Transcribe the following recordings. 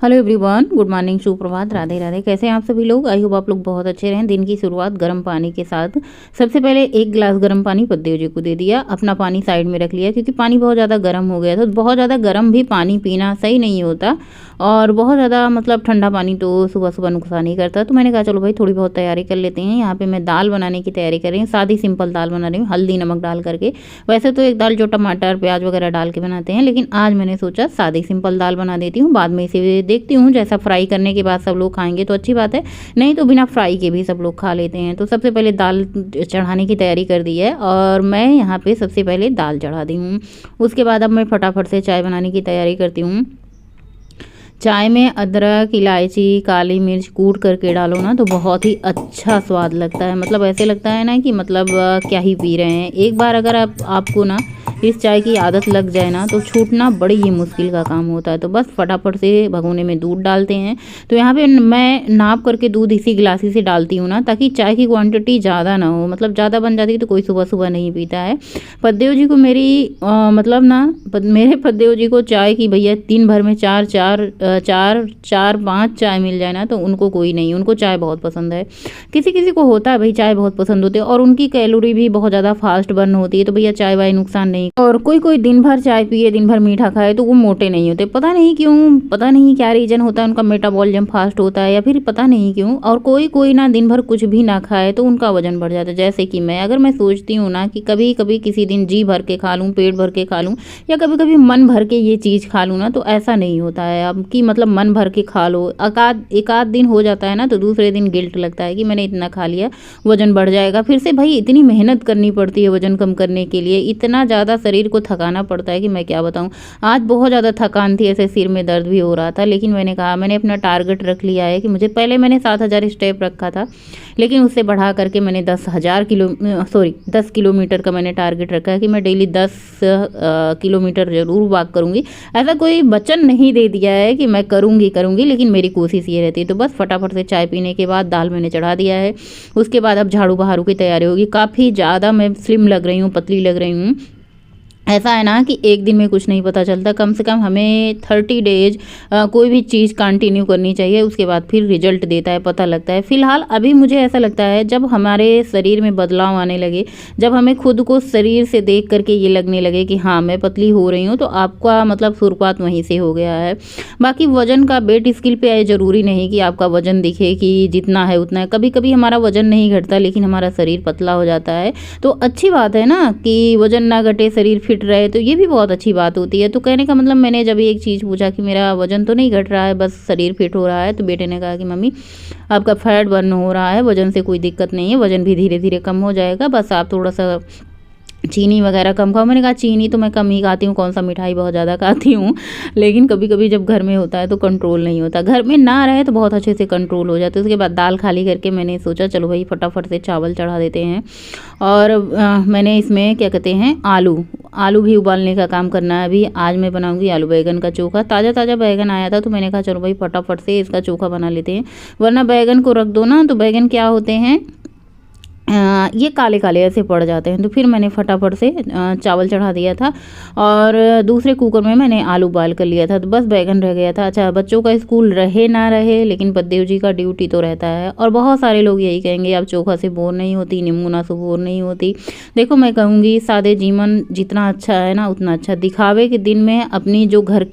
Hello everyone, good morning, सुप्रभात, राधे राधे। कैसे हैं आप सभी लोग? आई होप आप लोग बहुत अच्छे रहें। दिन की शुरुआत गर्म पानी के साथ। सबसे पहले एक गिलास गर्म पानी पतिदेव जी को दे दिया, अपना पानी साइड में रख लिया क्योंकि पानी बहुत ज़्यादा गर्म हो गया था। बहुत ज़्यादा गर्म भी पानी पीना सही नहीं होता और बहुत ज़्यादा मतलब ठंडा पानी तो सुबह सुबह नुकसान ही करता। तो मैंने कहा चलो भाई थोड़ी बहुत तैयारी कर लेते हैं। यहाँ पर मैं दाल बनाने की तैयारी कर रही हूँ, सादी सिंपल दाल बना रही हूँ, हल्दी नमक डाल करके। वैसे तो एक दाल जो टमाटर प्याज वगैरह डाल के बनाते हैं, लेकिन आज मैंने सोचा सादी सिंपल दाल बना देती हूँ। बाद में इसे देखती हूँ, जैसा फ्राई करने के बाद सब लोग खाएंगे तो अच्छी बात है, नहीं तो बिना फ्राई के भी सब लोग खा लेते हैं। तो सबसे पहले दाल चढ़ाने की तैयारी कर दी है और मैं यहाँ पे सबसे पहले दाल चढ़ा दी हूँ। उसके बाद अब मैं फटाफट से चाय बनाने की तैयारी करती हूँ। चाय में अदरक, इलायची, काली मिर्च कूट करके डालो ना तो बहुत ही अच्छा स्वाद लगता है। मतलब ऐसे लगता है ना कि मतलब क्या ही पी रहे हैं। एक बार अगर आपको ना इस चाय की आदत लग जाए ना तो छूटना बड़ी ही मुश्किल का काम होता है। तो बस फटाफट से भगोने में दूध डालते हैं। तो यहाँ पे मैं नाप करके दूध इसी गिलासी से डालती हूँ ना, ताकि चाय की क्वांटिटी ज़्यादा ना हो। मतलब ज़्यादा बन जाती है तो कोई सुबह सुबह नहीं पीता है। पतिदेव जी को मेरी मतलब ना मेरे पतिदेव जी को चाय की भैया दिन भर में चार पाँच चाय मिल जाए ना तो उनको कोई नहीं, उनको चाय बहुत पसंद है। किसी किसी को होता है भाई चाय बहुत पसंद होती है और उनकी कैलोरी भी बहुत ज़्यादा फास्ट बर्न होती है, तो भैया चाय वाय नुकसान नहीं। और कोई कोई दिन भर चाय पिए, दिन भर मीठा खाए तो वो मोटे नहीं होते। पता नहीं क्यों, पता नहीं क्या रीज़न होता है, उनका मेटाबॉलिज्म फास्ट होता है या फिर पता नहीं क्यों। और कोई कोई ना दिन भर कुछ भी ना खाए तो उनका वजन बढ़ जाता है। जैसे कि अगर मैं सोचती हूँ ना कि कभी कभी किसी दिन जी भर के खा लूँ, पेट भर के खा लूँ या कभी कभी मन भर के ये चीज़ खा लूँ ना, तो ऐसा नहीं होता है अब कि मतलब मन भर के खा लो। एक आध दिन हो जाता है ना तो दूसरे दिन गिल्ट लगता है कि मैंने इतना खा लिया, वजन बढ़ जाएगा। फिर से भाई इतनी मेहनत करनी पड़ती है वजन कम करने के लिए, इतना ज़्यादा शरीर को थकाना पड़ता है कि मैं क्या बताऊँ। आज बहुत ज़्यादा थकान थी, ऐसे सिर में दर्द भी हो रहा था, लेकिन मैंने कहा मैंने अपना टारगेट रख लिया है कि मुझे पहले मैंने 7,000 स्टेप रखा था, लेकिन उससे बढ़ा करके मैंने 10 किलोमीटर का मैंने टारगेट रखा है कि मैं डेली 10 किलोमीटर ज़रूर वॉक करूँगी। ऐसा कोई वचन नहीं दे दिया है कि मैं करूँगी, लेकिन मेरी कोशिश ये रहती है। तो बस फटाफट से चाय पीने के बाद दाल मैंने चढ़ा दिया है। उसके बाद अब झाड़ू बहारू की तैयारी होगी। काफ़ी ज़्यादा मैं स्लिम लग रही हूँ, पतली लग रही हूँ। ऐसा है ना कि एक दिन में कुछ नहीं पता चलता, कम से कम हमें 30 डेज कोई भी चीज़ कंटिन्यू करनी चाहिए, उसके बाद फिर रिजल्ट देता है, पता लगता है। फिलहाल अभी मुझे ऐसा लगता है जब हमारे शरीर में बदलाव आने लगे, जब हमें खुद को शरीर से देख करके ये लगने लगे कि हाँ मैं पतली हो रही हूँ, तो आपका मतलब शुरुआत वहीं से हो गया है। बाकी वजन का वेट स्केल पे आए, ज़रूरी नहीं कि आपका वजन दिखे कि जितना है उतना है। कभी कभी हमारा वजन नहीं घटता लेकिन हमारा शरीर पतला हो जाता है, तो अच्छी बात है ना कि वजन ना घटे, शरीर फिट रहे, तो ये भी बहुत अच्छी बात होती है। तो कहने का मतलब मैंने जब एक चीज़ पूछा कि मेरा वजन तो नहीं घट रहा है, बस शरीर फिट हो रहा है, तो बेटे ने कहा कि मम्मी आपका फैट बर्न हो रहा है, वजन से कोई दिक्कत नहीं है, वजन भी धीरे धीरे कम हो जाएगा, बस आप थोड़ा सा चीनी वगैरह कम खाओ। मैंने कहा चीनी तो मैं कम ही खाती हूँ, कौन सा मिठाई बहुत ज़्यादा खाती हूँ, लेकिन कभी कभी जब घर में होता है तो कंट्रोल नहीं होता। घर में ना रहे तो बहुत अच्छे से कंट्रोल हो जाता है। उसके बाद दाल खाली करके मैंने सोचा चलो भाई फटाफट से चावल चढ़ा देते हैं। और मैंने इसमें क्या कहते हैं आलू भी उबालने का काम करना है। अभी आज मैं बनाऊंगी आलू बैगन का चोखा। ताज़ा ताज़ा बैगन आया था तो मैंने कहा चलो भाई फटाफट से इसका चोखा बना लेते हैं, वरना बैगन को रख दो ना तो बैगन क्या होते हैं, ये काले काले ऐसे पड़ जाते हैं। तो फिर मैंने फटाफट से चावल चढ़ा दिया था और दूसरे कुकर में मैंने आलू बॉयल कर लिया था, तो बस बैगन रह गया था। अच्छा, बच्चों का स्कूल रहे ना रहे लेकिन पतिदेव जी का ड्यूटी तो रहता है। और बहुत सारे लोग यही कहेंगे आप चोखा से बोर नहीं होती, निमोना से बोर नहीं होती। देखो मैं कहूँगी सादे जीवन जितना अच्छा है ना उतना अच्छा। दिखावे के दिन में अपनी जो घर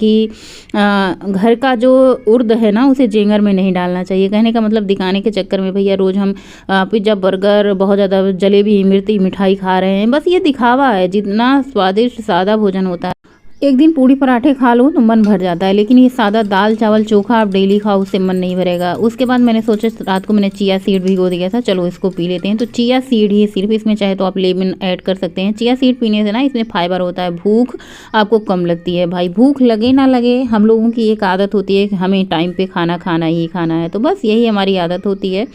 का जो उर्द है ना उसे जेंगर में नहीं डालना चाहिए। कहने का मतलब दिखाने के चक्कर में भैया रोज़ हम पिज्ज़ा बर्गर बहुत ज़्यादा जलेबी मिर्ची मिठाई खा रहे हैं, बस ये दिखावा है। जितना स्वादिष्ट सादा भोजन होता है, एक दिन पूड़ी पराठे खा लो तो मन भर जाता है, लेकिन ये सादा दाल चावल चोखा आप डेली खाओ उससे मन नहीं भरेगा। उसके बाद मैंने सोचा रात को मैंने चिया सीड भिगो दिया था, चलो इसको पी लेते हैं। तो चिया सीड ही सिर्फ, इसमें चाहे तो आप लेमन ऐड कर सकते हैं। चिया सीड पीने से ना इसमें फाइबर होता है, भूख आपको कम लगती है। भाई भूख लगे ना लगे, हम लोगों की एक आदत होती है कि हमें टाइम पे खाना खाना ही खाना है, तो बस यही हमारी आदत होती है।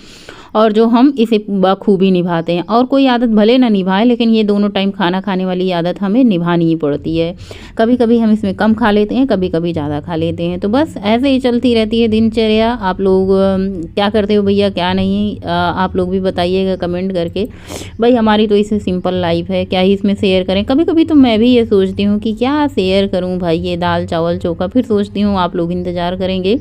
और जो हम इसे बखूबी निभाते हैं। और कोई आदत भले ना निभाए, लेकिन ये दोनों टाइम खाना खाने वाली आदत हमें निभानी ही पड़ती है। कभी कभी हम इसमें कम खा लेते हैं, कभी कभी ज़्यादा खा लेते हैं। तो बस ऐसे ही चलती रहती है दिनचर्या। आप लोग क्या करते हो भैया, क्या नहीं, आप लोग भी बताइएगा कमेंट करके। भाई हमारी तो इससे सिंपल लाइफ है, क्या ही इसमें शेयर करें। कभी कभी तो मैं भी ये सोचती हूँ कि क्या शेयर करूँ भाई, ये दाल चावल चोखा। फिर सोचती हूँ आप लोग इंतज़ार करेंगे,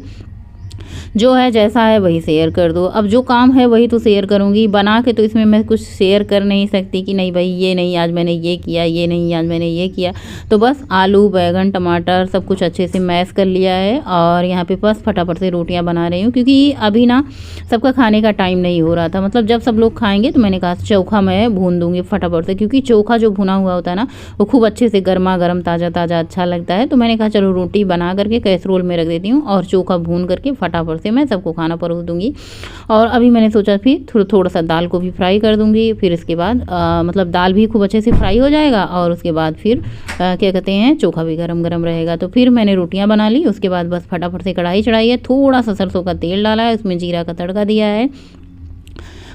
जो है जैसा है वही शेयर कर दो। अब जो काम है वही तो शेयर करूँगी बना के, तो इसमें मैं कुछ शेयर कर नहीं सकती कि नहीं भाई ये नहीं आज मैंने ये किया, ये नहीं आज मैंने ये किया। तो बस आलू बैंगन टमाटर सब कुछ अच्छे से मैश कर लिया है और यहाँ पे बस फटाफट से रोटियाँ बना रही हूँ, क्योंकि अभी ना सबका खाने का टाइम नहीं हो रहा था। मतलब जब सब लोग खाएंगे तो मैंने कहा चोखा मैं भून दूँगी फटाफट से, क्योंकि चोखा जो भुना हुआ होता है ना वो खूब अच्छे से गर्मा गर्म ताज़ा ताज़ा अच्छा लगता है। तो मैंने कहा चलो रोटी बना करके कैसरोल में रख देती हूँ और चोखा भून करके फटाफट से मैं सबको खाना परोस दूँगी। और अभी मैंने सोचा फिर थोड़ा सा दाल को भी फ्राई कर दूँगी। फिर इसके बाद मतलब दाल भी खूब अच्छे से फ्राई हो जाएगा और उसके बाद फिर क्या कहते हैं चोखा भी गरम गरम रहेगा। तो फिर मैंने रोटियां बना ली। उसके बाद बस फटाफट से कढ़ाई चढ़ाई है, थोड़ा सा सरसों का तेल डाला है, उसमें जीरा का तड़का दिया है,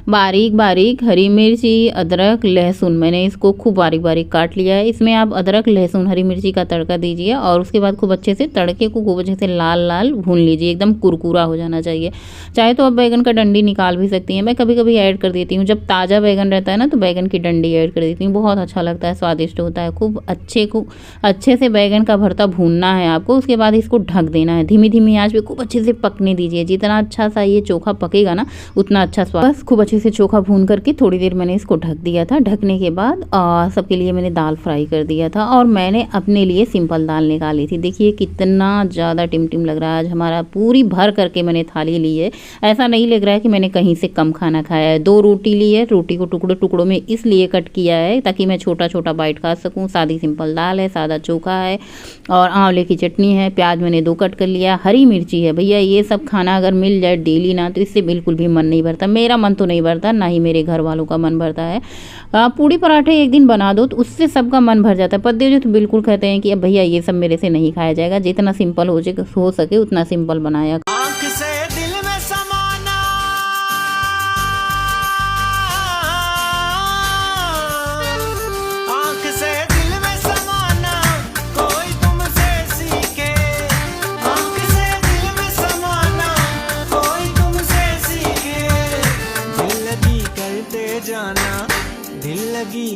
बारीक बारीक हरी मिर्ची अदरक लहसुन मैंने इसको खूब बारीक बारीक काट लिया है। इसमें आप अदरक लहसुन हरी मिर्ची का तड़का दीजिए और उसके बाद खूब अच्छे से तड़के को खूब अच्छे से लाल लाल भून लीजिए, एकदम कुरकुरा हो जाना चाहिए। चाहे तो आप बैगन का डंडी निकाल भी सकती हैं, मैं कभी कभी ऐड कर देती हूँ। जब ताज़ा बैगन रहता है ना तो बैगन की डंडी ऐड कर देती हूँ, बहुत अच्छा लगता है, स्वादिष्ट होता है। खूब अच्छे से बैगन का भरता भूनना है आपको। उसके बाद इसको ढक देना है, धीमी धीमी आंच पे खूब अच्छे से पकने दीजिए। जितना अच्छा सा ये चोखा पकेगा ना उतना अच्छा स्वाद। बस खूब अच्छे से चोखा भून करके थोड़ी देर मैंने इसको ढक दिया था। ढकने के बाद सबके लिए मैंने दाल फ्राई कर दिया था और मैंने अपने लिए सिंपल दाल निकाली थी। देखिए कितना ज़्यादा टिमटिम लग रहा है। आज हमारा पूरी भर करके मैंने थाली ली है, ऐसा नहीं लग रहा है कि मैंने कहीं से कम खाना खाया है। 2 रोटी ली है, रोटी को टुकड़ों टुकड़ों में इसलिए कट किया है ताकि मैं छोटा छोटा बाइट खा सकूँ। सादी सिंपल दाल है, सादा चोखा है और आंवले की चटनी है। प्याज मैंने 2 कट कर लिया, हरी मिर्ची है। भैया ये सब खाना अगर मिल जाए डेली ना तो इससे बिल्कुल भी मन नहीं भरता। मेरा मन तो नहीं भरता, ना ही मेरे घर वालों का मन भरता है। पूड़ी पराठे एक दिन बना दो तो उससे सबका मन भर जाता है। पद्दे जो तो बिल्कुल कहते हैं कि अब भैया ये सब मेरे से नहीं खाया जाएगा, जितना सिंपल हो सके उतना सिंपल बनाया।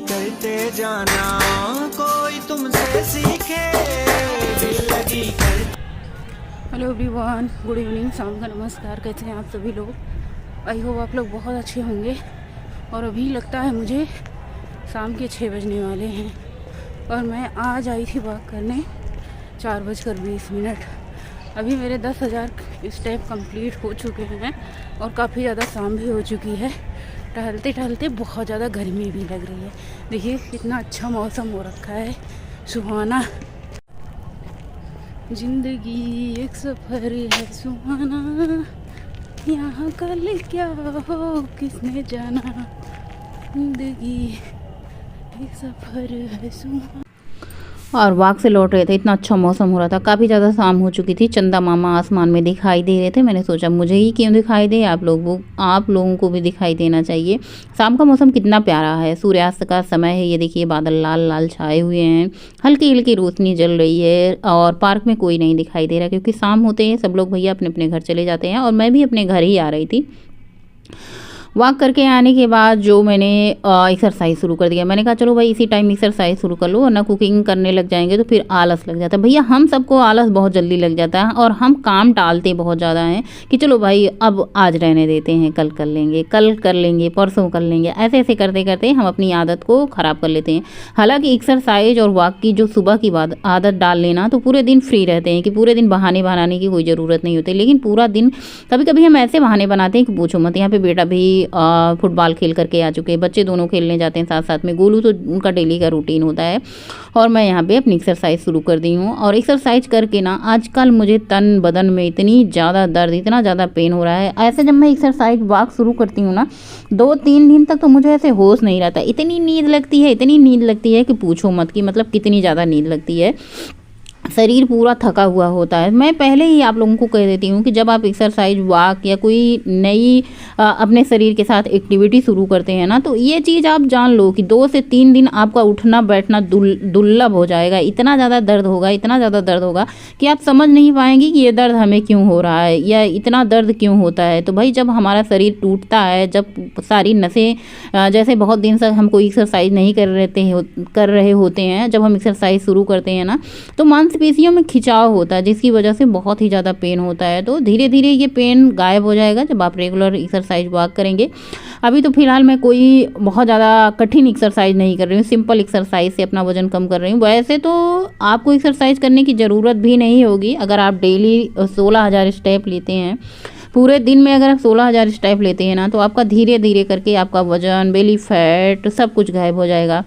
करते जाना कोई तुमसे सीखे दिल लगी कर। हेलो एवरीवन, गुड इवनिंग, शाम का नमस्कार। कैसे हैं आप सभी लोग? आई होप आप लोग बहुत अच्छे होंगे। और अभी लगता है मुझे शाम के 6 बजने वाले हैं और मैं आज आई थी वॉक करने 4:20। अभी मेरे 10,000 स्टेप कंप्लीट हो चुके हैं और काफ़ी ज़्यादा शाम भी हो चुकी है। टहलते टहलते बहुत ज़्यादा गर्मी भी लग रही है। देखिए कितना अच्छा मौसम हो रखा है, सुहाना। जिंदगी एक सफ़र है सुहाना, यहाँ कल क्या हो किसने जाना। जिंदगी एक सफ़र है सुहाना। और वॉक से लौट रहे थे, इतना अच्छा मौसम हो रहा था, काफ़ी ज़्यादा शाम हो चुकी थी। चंदा मामा आसमान में दिखाई दे रहे थे। मैंने सोचा मुझे ही क्यों दिखाई दे, आप लोगों को भी दिखाई देना चाहिए। शाम का मौसम कितना प्यारा है, सूर्यास्त का समय है। ये देखिए बादल लाल लाल छाए हुए हैं, हल्की हल्की रोशनी जल रही है और पार्क में कोई नहीं दिखाई दे रहा, क्योंकि शाम होते हैं सब लोग भैया अपने अपने घर चले जाते हैं और मैं भी अपने घर ही आ रही थी। वॉक करके आने के बाद जो मैंने एक्सरसाइज शुरू कर दिया। मैंने कहा चलो भाई इसी टाइम एक्सरसाइज शुरू कर लो, वरना कुकिंग करने लग जाएंगे तो फिर आलस लग जाता है। भैया हम सबको आलस बहुत जल्दी लग जाता है और हम काम टालते बहुत ज़्यादा हैं कि चलो भाई अब आज रहने देते हैं, कल कर लेंगे, कल कर लेंगे, परसों कर लेंगे। ऐसे ऐसे करते करते हम अपनी आदत को ख़राब कर लेते हैं। हालांकि एक्सरसाइज और वॉक की जो सुबह की आदत डाल लेना तो पूरे दिन फ्री रहते हैं कि पूरे दिन बहाने बनाने की कोई ज़रूरत नहीं होती। लेकिन पूरा दिन कभी कभी हम ऐसे बहाने बनाते हैं कि पूछो मत। यहाँ पे बेटा भी फुटबॉल खेल करके आ चुके हैं, बच्चे दोनों खेलने जाते हैं साथ साथ में। गोलू तो उनका डेली का रूटीन होता है और मैं यहाँ पे अपनी एक्सरसाइज शुरू कर दी हूँ। और एक्सरसाइज करके ना आजकल मुझे तन बदन में इतनी ज़्यादा दर्द, इतना ज़्यादा पेन हो रहा है। ऐसे जब मैं एक्सरसाइज वॉक शुरू करती हूँ ना 2-3 दिन तक तो मुझे ऐसे होश नहीं रहता, इतनी नींद लगती है कि पूछो मत, कि मतलब कितनी ज़्यादा नींद लगती है। शरीर पूरा थका हुआ होता है। मैं पहले ही आप लोगों को कह देती हूँ कि जब आप एक्सरसाइज, वॉक या कोई नई अपने शरीर के साथ एक्टिविटी शुरू करते हैं ना, तो ये चीज़ आप जान लो कि 2 से 3 दिन आपका उठना बैठना दुर्लभ हो जाएगा। इतना ज़्यादा दर्द होगा, इतना ज़्यादा दर्द होगा कि आप समझ नहीं पाएंगी कि ये दर्द हमें क्यों हो रहा है या इतना दर्द क्यों होता है। तो भाई जब हमारा शरीर टूटता है, जब सारी नसें जैसे बहुत दिन से हम कोई एक्सरसाइज नहीं कर रहे होते हैं, जब हम एक्सरसाइज शुरू करते हैं ना, तो मांसपेशियों में खिंचाव होता है, जिसकी वजह से बहुत ही ज़्यादा पेन होता है। तो धीरे धीरे ये पेन गायब हो जाएगा जब आप रेगुलर एक्सरसाइज वॉक करेंगे। अभी तो फिलहाल मैं कोई बहुत ज़्यादा कठिन एक्सरसाइज नहीं कर रही हूँ, सिंपल एक्सरसाइज से अपना वजन कम कर रही हूँ। वैसे तो आपको एक्सरसाइज करने की ज़रूरत भी नहीं होगी अगर आप डेली 16,000 स्टेप लेते हैं। पूरे दिन में अगर आप 16,000 स्टेप लेते हैं ना, तो आपका धीरे धीरे करके आपका वजन, बेली फैट सब कुछ गायब हो जाएगा।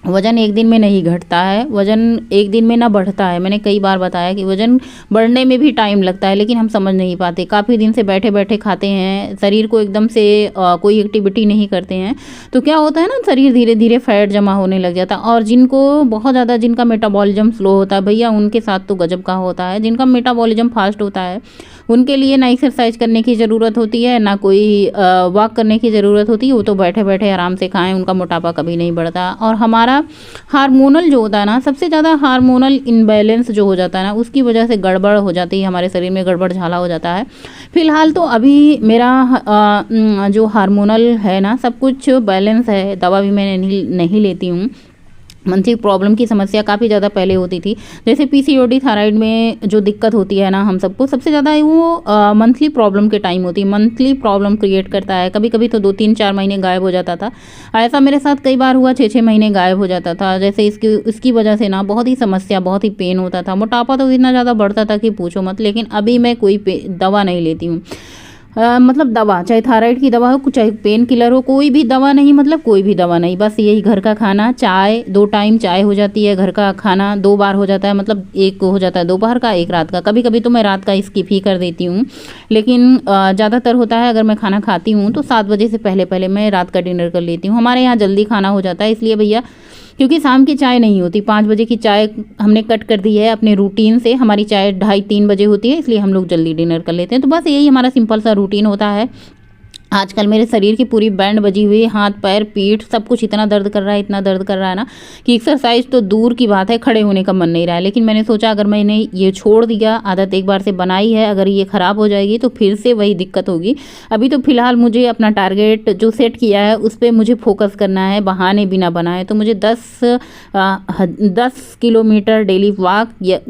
वज़न एक दिन में नहीं घटता है, वज़न एक दिन में ना बढ़ता है। मैंने कई बार बताया कि वज़न बढ़ने में भी टाइम लगता है, लेकिन हम समझ नहीं पाते। काफ़ी दिन से बैठे बैठे खाते हैं, शरीर को एकदम से कोई एक्टिविटी नहीं करते हैं, तो क्या होता है ना, शरीर धीरे धीरे फैट जमा होने लग जाता है। और जिनको बहुत ज़्यादा, जिनका मेटाबॉलिज्म स्लो होता है भैया, उनके साथ तो गजब का होता है। जिनका मेटाबॉलिज्म फास्ट होता है उनके लिए ना एक्सरसाइज करने की ज़रूरत होती है, ना कोई वॉक करने की ज़रूरत होती है। वो तो बैठे बैठे आराम से खाएं, उनका मोटापा कभी नहीं बढ़ता। और हमारा हार्मोनल जो होता है ना, सबसे ज़्यादा हार्मोनल इनबैलेंस जो हो जाता है ना, उसकी वजह से गड़बड़ हो जाती है, हमारे शरीर में गड़बड़ झाला हो जाता है। फिलहाल तो अभी मेरा जो हार्मोनल है ना, सब कुछ बैलेंस है। दवा भी मैं नहीं लेती हूँ। मंथली प्रॉब्लम की समस्या काफ़ी ज़्यादा पहले होती थी, जैसे पीसीओडी, थायराइड में जो दिक्कत होती है ना हम सबको, सबसे ज़्यादा वो मंथली प्रॉब्लम के टाइम होती है। मंथली प्रॉब्लम क्रिएट करता है। कभी कभी तो 2-3-4 महीने गायब हो जाता था। ऐसा मेरे साथ कई बार हुआ, 6-6 महीने गायब हो जाता था। जैसे इसकी वजह से ना बहुत ही समस्या, बहुत ही पेन होता था। मोटापा तो इतना ज़्यादा बढ़ता था कि पूछो मत। लेकिन अभी मैं कोई दवा नहीं लेती हूँ। मतलब दवा, चाहे थायराइड की दवा हो, चाहे पेन किलर हो, कोई भी दवा नहीं, मतलब कोई भी दवा नहीं। बस यही घर का खाना, चाय, 2 टाइम चाय हो जाती है। घर का खाना 2 बार हो जाता है, मतलब एक हो जाता है दोपहर का, एक रात का। कभी कभी तो मैं रात का स्किप ही कर देती हूँ, लेकिन ज़्यादातर होता है अगर मैं खाना खाती हूँ तो 7 बजे से पहले पहले मैं रात का डिनर कर लेती हूँ। हमारे यहाँ जल्दी खाना हो जाता है, इसलिए भैया, क्योंकि शाम की चाय नहीं होती। 5 बजे की चाय हमने कट कर दी है अपने रूटीन से। हमारी चाय 2:30-3 बजे होती है, इसलिए हम लोग जल्दी डिनर कर लेते हैं। तो बस यही हमारा सिंपल सा रूटीन होता है। आजकल मेरे शरीर की पूरी बैंड बजी हुई, हाथ पैर पीठ सब कुछ इतना दर्द कर रहा है, इतना दर्द कर रहा है ना, कि एक्सरसाइज तो दूर की बात है, खड़े होने का मन नहीं रहा है। लेकिन मैंने सोचा अगर मैंने ये छोड़ दिया, आदत एक बार से बनाई है, अगर ये ख़राब हो जाएगी तो फिर से वही दिक्कत होगी। अभी तो फ़िलहाल मुझे अपना टारगेट जो सेट किया है उस पर मुझे फोकस करना है, बहाने बिना बनाए। तो मुझे 10 किलोमीटर डेली वॉक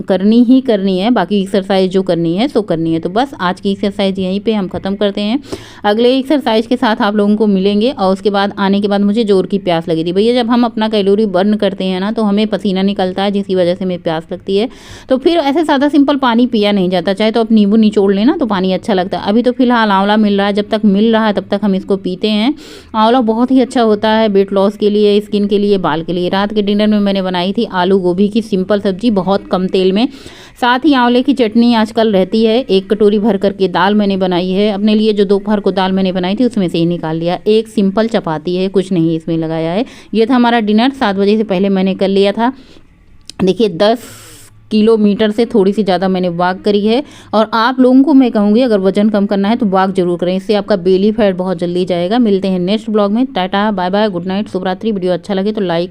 करनी ही करनी है। बाकी एक्सरसाइज जो करनी है सो करनी है। तो बस आज की एक्सरसाइज यहीं पर हम ख़त्म करते हैं। अगले एक्सरसाइज के साथ आप लोगों को मिलेंगे। और उसके बाद आने के बाद मुझे जोर की प्यास लगी थी। भैया जब हम अपना कैलोरी बर्न करते हैं ना, तो हमें पसीना निकलता है, जिसकी वजह से हमें प्यास लगती है। तो फिर ऐसे सादा सिंपल पानी पिया नहीं जाता, चाहे तो आप नींबू निचोड़ लेना तो पानी अच्छा लगता है। अभी तो फिलहाल आंवला मिल रहा है, जब तक मिल रहा है तब तक हम इसको पीते हैं। आंवला बहुत ही अच्छा होता है वेट लॉस के लिए, स्किन के लिए, बाल के लिए। रात के डिनर में मैंने बनाई थी आलू गोभी की सिंपल सब्जी, बहुत कम तेल में। साथ ही आंवले की चटनी आजकल रहती है। 1 कटोरी भर करके दाल मैंने बनाई है अपने लिए, जो दोपहर को दाल मैंने बनाई थी उसमें से ही निकाल लिया। एक सिंपल चपाती है, कुछ नहीं इसमें लगाया है। ये था हमारा डिनर। 7 बजे से पहले मैंने कर लिया था। देखिए 10 किलोमीटर से थोड़ी सी ज़्यादा मैंने वॉक करी है। और आप लोगों को मैं कहूँगी अगर वजन कम करना है तो वॉक जरूर करें, इससे आपका बेली फैट बहुत जल्दी जाएगा। मिलते हैं नेक्स्ट ब्लॉग में। Tata, bye bye, good night, शुभ रात्रि। वीडियो अच्छा लगे तो लाइक